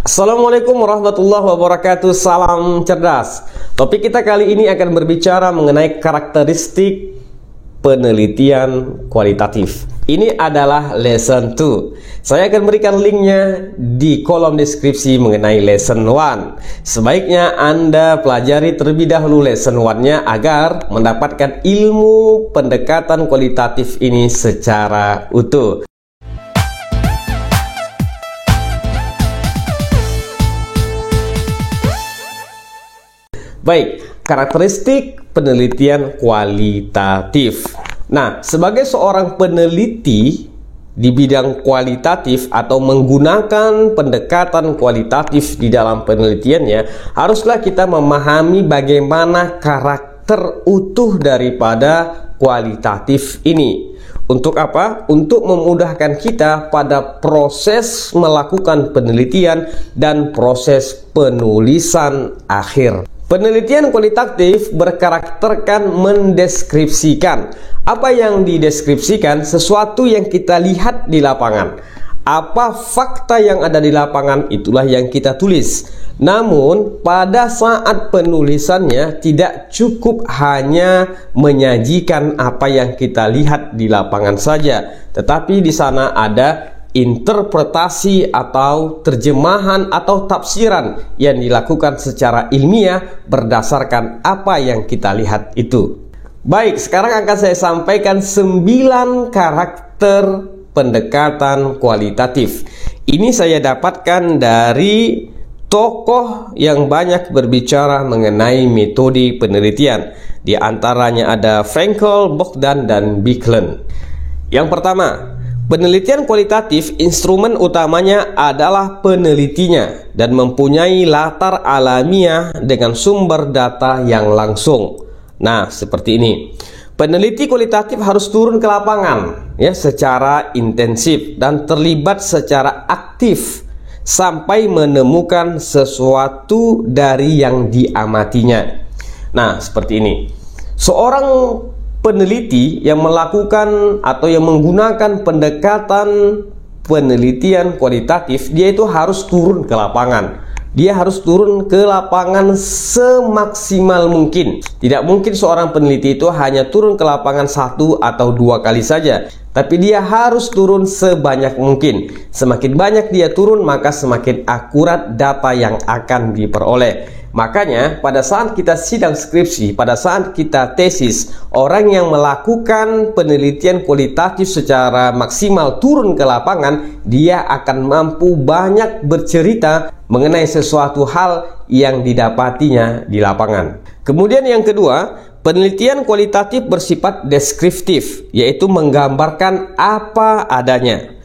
Assalamualaikum warahmatullahi wabarakatuh. Salam cerdas. Topik kita kali ini akan berbicara mengenai karakteristik penelitian kualitatif. Ini adalah lesson 2. Saya akan berikan linknya di kolom deskripsi mengenai lesson 1. Sebaiknya Anda pelajari terlebih dahulu lesson 1-nya agar mendapatkan ilmu pendekatan kualitatif ini secara utuh. Baik, karakteristik penelitian kualitatif. Nah, sebagai seorang peneliti di bidang kualitatif atau menggunakan pendekatan kualitatif di dalam penelitiannya, haruslah kita memahami bagaimana karakter utuh daripada kualitatif ini. Untuk apa? Untuk memudahkan kita pada proses melakukan penelitian dan proses penulisan akhir. Penelitian kualitatif berkarakterkan mendeskripsikan. Apa yang dideskripsikan? Sesuatu yang kita lihat di lapangan. Apa fakta yang ada di lapangan, itulah yang kita tulis. Namun pada saat penulisannya tidak cukup hanya menyajikan apa yang kita lihat di lapangan saja, tetapi di sana ada interpretasi atau terjemahan atau tafsiran yang dilakukan secara ilmiah berdasarkan apa yang kita lihat itu. Baik, sekarang akan saya sampaikan 9 karakter pendekatan kualitatif. Ini saya dapatkan dari tokoh yang banyak berbicara mengenai metode penelitian. Di antaranya ada Frankl, Bogdan, dan Bicklin. Yang pertama, penelitian kualitatif, instrumen utamanya adalah penelitinya dan mempunyai latar alamiah dengan sumber data yang langsung. Nah, seperti ini. Peneliti kualitatif harus turun ke lapangan ya secara intensif dan terlibat secara aktif sampai menemukan sesuatu dari yang diamatinya. Nah, seperti ini. Seorang peneliti yang melakukan atau yang menggunakan pendekatan penelitian kualitatif, dia itu harus turun ke lapangan. Dia harus turun ke lapangan semaksimal mungkin. Tidak mungkin seorang peneliti itu hanya turun ke lapangan 1 atau 2 kali saja, tapi dia harus turun sebanyak mungkin. Semakin banyak dia turun, maka semakin akurat data yang akan diperoleh. Makanya pada saat kita sidang skripsi, pada saat kita tesis, orang yang melakukan penelitian kualitatif secara maksimal turun ke lapangan, dia akan mampu banyak bercerita mengenai sesuatu hal yang didapatinya di lapangan. Kemudian yang kedua, penelitian kualitatif bersifat deskriptif, yaitu menggambarkan apa adanya.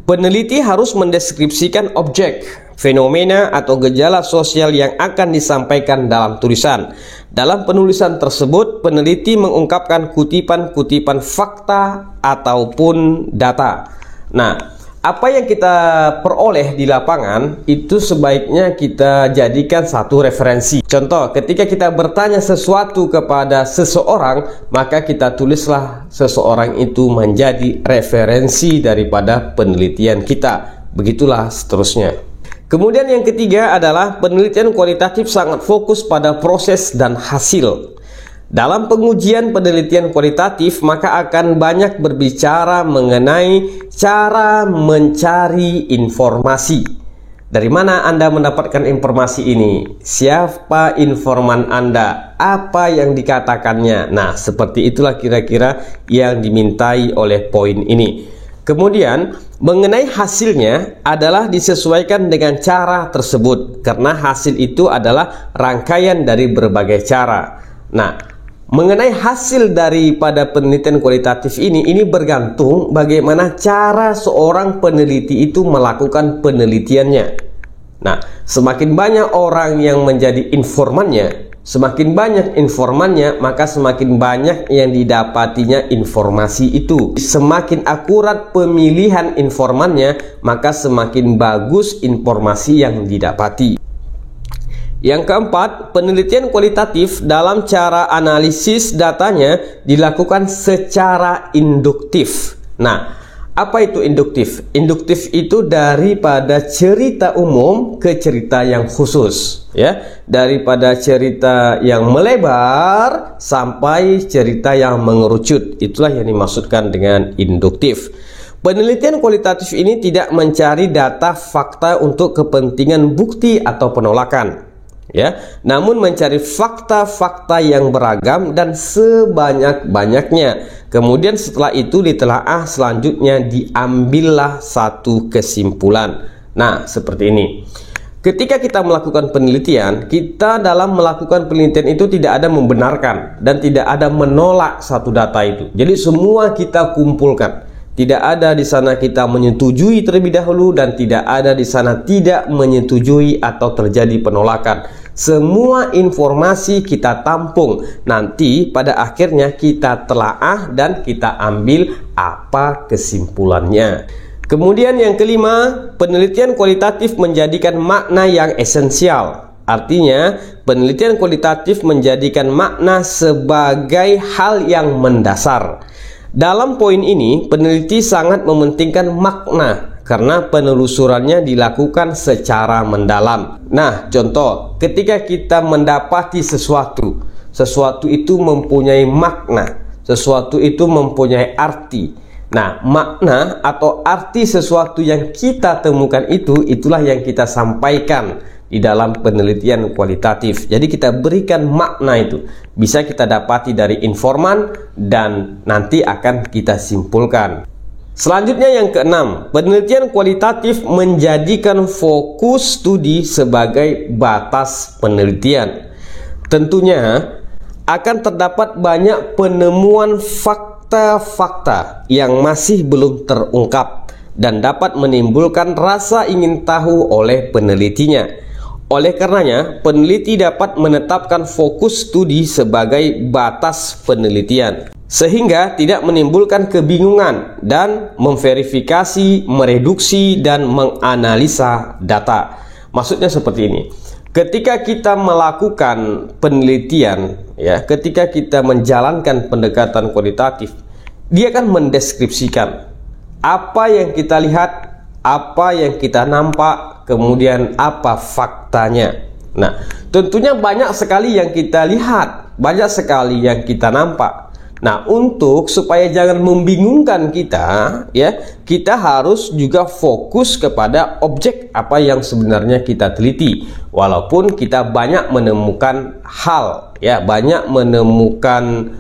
Peneliti harus mendeskripsikan objek, fenomena atau gejala sosial yang akan disampaikan dalam tulisan. Dalam penulisan tersebut, peneliti mengungkapkan kutipan-kutipan fakta ataupun data. Nah, apa yang kita peroleh di lapangan itu sebaiknya kita jadikan satu referensi. Contoh, ketika kita bertanya sesuatu kepada seseorang, maka kita tulislah seseorang itu menjadi referensi daripada penelitian kita. Begitulah seterusnya. Kemudian yang ketiga adalah penelitian kualitatif sangat fokus pada proses dan hasil. Dalam pengujian penelitian kualitatif, maka akan banyak berbicara mengenai cara mencari informasi. Dari mana Anda mendapatkan informasi ini? Siapa informan Anda? Apa yang dikatakannya? Nah, seperti itulah kira-kira yang dimintai oleh poin ini. Kemudian, mengenai hasilnya adalah disesuaikan dengan cara tersebut, karena hasil itu adalah rangkaian dari berbagai cara. Nah, mengenai hasil daripada penelitian kualitatif ini bergantung bagaimana cara seorang peneliti itu melakukan penelitiannya. Nah, semakin banyak orang yang menjadi informannya, semakin banyak informannya, maka semakin banyak yang didapatinya informasi itu. Semakin akurat pemilihan informannya, maka semakin bagus informasi yang didapati. Yang keempat, penelitian kualitatif dalam cara analisis datanya dilakukan secara induktif. Nah, Apa itu induktif? Induktif itu daripada cerita umum ke cerita yang khusus, ya. Daripada cerita yang melebar sampai cerita yang mengerucut. Itulah yang dimaksudkan dengan induktif. Penelitian kualitatif ini tidak mencari data fakta untuk kepentingan bukti atau penolakan, ya, namun mencari fakta-fakta yang beragam dan sebanyak-banyaknya. Kemudian setelah itu ditelaah, selanjutnya diambillah satu kesimpulan. Nah, seperti ini. Ketika kita melakukan penelitian, kita dalam melakukan penelitian itu tidak ada membenarkan dan tidak ada menolak satu data itu. Jadi semua kita kumpulkan. Tidak ada di sana kita menyetujui terlebih dahulu dan tidak ada di sana tidak menyetujui atau terjadi penolakan. Semua informasi kita tampung. Nanti pada akhirnya kita telaah dan kita ambil apa kesimpulannya. Kemudian yang kelima, penelitian kualitatif menjadikan makna yang esensial. Artinya, penelitian kualitatif menjadikan makna sebagai hal yang mendasar. Dalam poin ini, peneliti sangat mementingkan makna karena penelusurannya dilakukan secara mendalam. Nah, contoh, ketika kita mendapati sesuatu itu mempunyai makna, sesuatu itu mempunyai arti. Nah, makna atau arti sesuatu yang kita temukan itulah yang kita sampaikan di dalam penelitian kualitatif. Jadi kita berikan makna itu. Bisa kita dapati dari informan dan nanti akan kita simpulkan. Selanjutnya yang keenam, penelitian kualitatif menjadikan fokus studi sebagai batas penelitian. Tentunya akan terdapat banyak penemuan fakta-fakta yang masih belum terungkap dan dapat menimbulkan rasa ingin tahu oleh penelitinya. Oleh karenanya, peneliti dapat menetapkan fokus studi sebagai batas penelitian, sehingga tidak menimbulkan kebingungan dan memverifikasi, mereduksi, dan menganalisa data. Maksudnya seperti ini. Ketika kita melakukan penelitian, ya, ketika kita menjalankan pendekatan kualitatif, dia akan mendeskripsikan apa yang kita lihat, apa yang kita nampak, kemudian apa faktanya. Nah, tentunya banyak sekali yang kita lihat, banyak sekali yang kita nampak. Nah, untuk supaya jangan membingungkan kita, ya, kita harus juga fokus kepada objek apa yang sebenarnya kita teliti. Walaupun kita banyak menemukan hal, ya, banyak menemukan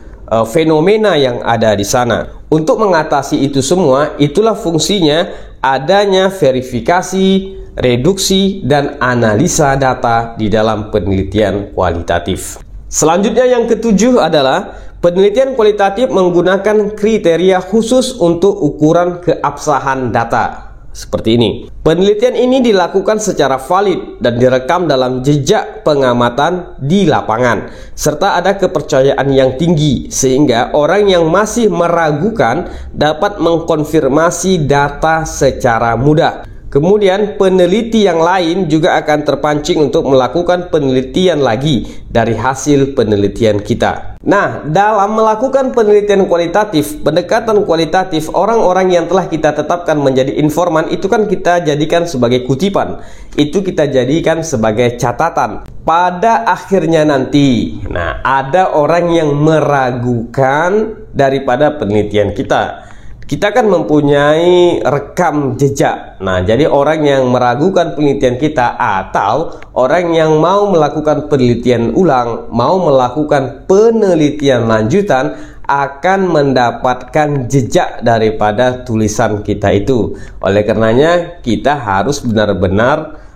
fenomena yang ada di sana. Untuk mengatasi itu semua, itulah fungsinya adanya verifikasi, reduksi, dan analisa data di dalam penelitian kualitatif. Selanjutnya yang ketujuh adalah penelitian kualitatif menggunakan kriteria khusus untuk ukuran keabsahan data. Seperti ini. Penelitian ini dilakukan secara valid dan direkam dalam jejak pengamatan di lapangan, serta ada kepercayaan yang tinggi sehingga orang yang masih meragukan dapat mengkonfirmasi data secara mudah. Kemudian peneliti yang lain juga akan terpancing untuk melakukan penelitian lagi dari hasil penelitian kita. Nah, dalam melakukan penelitian kualitatif, pendekatan kualitatif, orang-orang yang telah kita tetapkan menjadi informan itu kan kita jadikan sebagai kutipan. Itu kita jadikan sebagai catatan. Pada akhirnya nanti, nah, ada orang yang meragukan daripada penelitian kita. Kita kan mempunyai rekam jejak. Nah, jadi orang yang meragukan penelitian kita atau orang yang mau melakukan penelitian ulang, mau melakukan penelitian lanjutan akan mendapatkan jejak daripada tulisan kita itu. Oleh karenanya kita harus benar-benar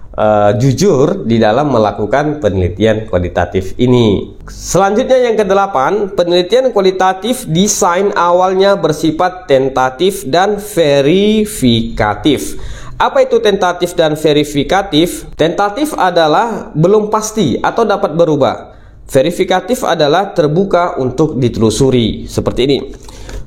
jujur di dalam melakukan penelitian kualitatif ini. Selanjutnya yang kedelapan, penelitian kualitatif desain awalnya bersifat tentatif dan verifikatif. Apa itu tentatif dan verifikatif? Tentatif adalah belum pasti atau dapat berubah. Verifikatif adalah terbuka untuk ditelusuri. Seperti ini.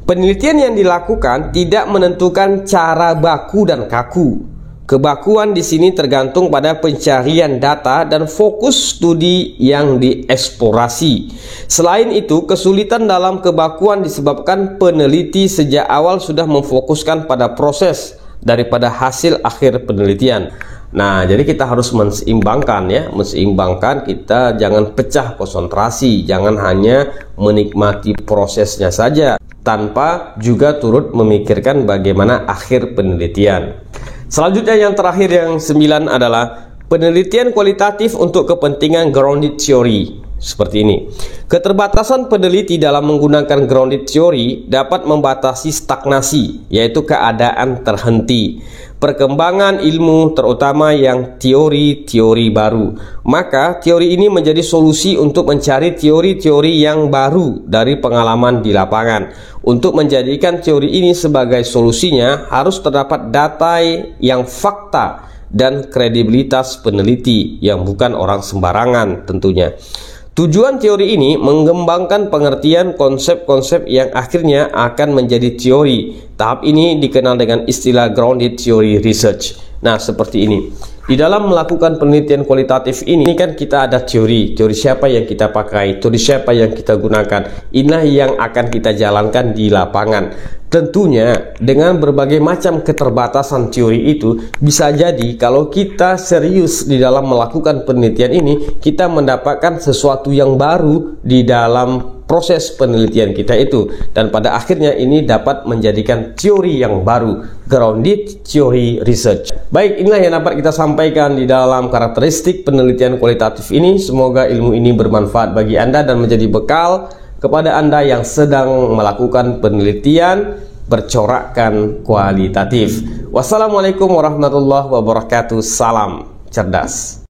Penelitian yang dilakukan tidak menentukan cara baku dan kaku. Kebakuan di sini tergantung pada pencarian data dan fokus studi yang dieksplorasi. Selain itu, kesulitan dalam kebakuan disebabkan peneliti sejak awal sudah memfokuskan pada proses daripada hasil akhir penelitian. Nah, jadi kita harus menseimbangkan ya, menseimbangkan, kita jangan pecah konsentrasi, jangan hanya menikmati prosesnya saja tanpa juga turut memikirkan bagaimana akhir penelitian. Selanjutnya yang terakhir yang 9 adalah penelitian kualitatif untuk kepentingan grounded theory. Seperti ini. Keterbatasan peneliti dalam menggunakan grounded theory dapat membatasi stagnasi, yaitu keadaan terhenti, perkembangan ilmu terutama yang teori-teori baru. Maka teori ini menjadi solusi untuk mencari teori-teori yang baru dari pengalaman di lapangan. Untuk menjadikan teori ini sebagai solusinya harus terdapat data yang fakta dan kredibilitas peneliti yang bukan orang sembarangan tentunya. Tujuan teori ini mengembangkan pengertian konsep-konsep yang akhirnya akan menjadi teori. Tahap ini dikenal dengan istilah grounded theory research. Nah, seperti ini. Di dalam melakukan penelitian kualitatif ini kan kita ada teori siapa yang kita pakai, teori siapa yang kita gunakan. Inilah yang akan kita jalankan di lapangan. Tentunya dengan berbagai macam keterbatasan teori itu, bisa jadi kalau kita serius di dalam melakukan penelitian ini, kita mendapatkan sesuatu yang baru di dalam proses penelitian kita itu, dan pada akhirnya ini dapat menjadikan teori yang baru, grounded theory research. Baik, inilah yang dapat kita sampaikan di dalam karakteristik penelitian kualitatif ini. Semoga ilmu ini bermanfaat bagi Anda dan menjadi bekal kepada Anda yang sedang melakukan penelitian bercorakkan kualitatif. Wassalamualaikum warahmatullahi wabarakatuh. Salam cerdas.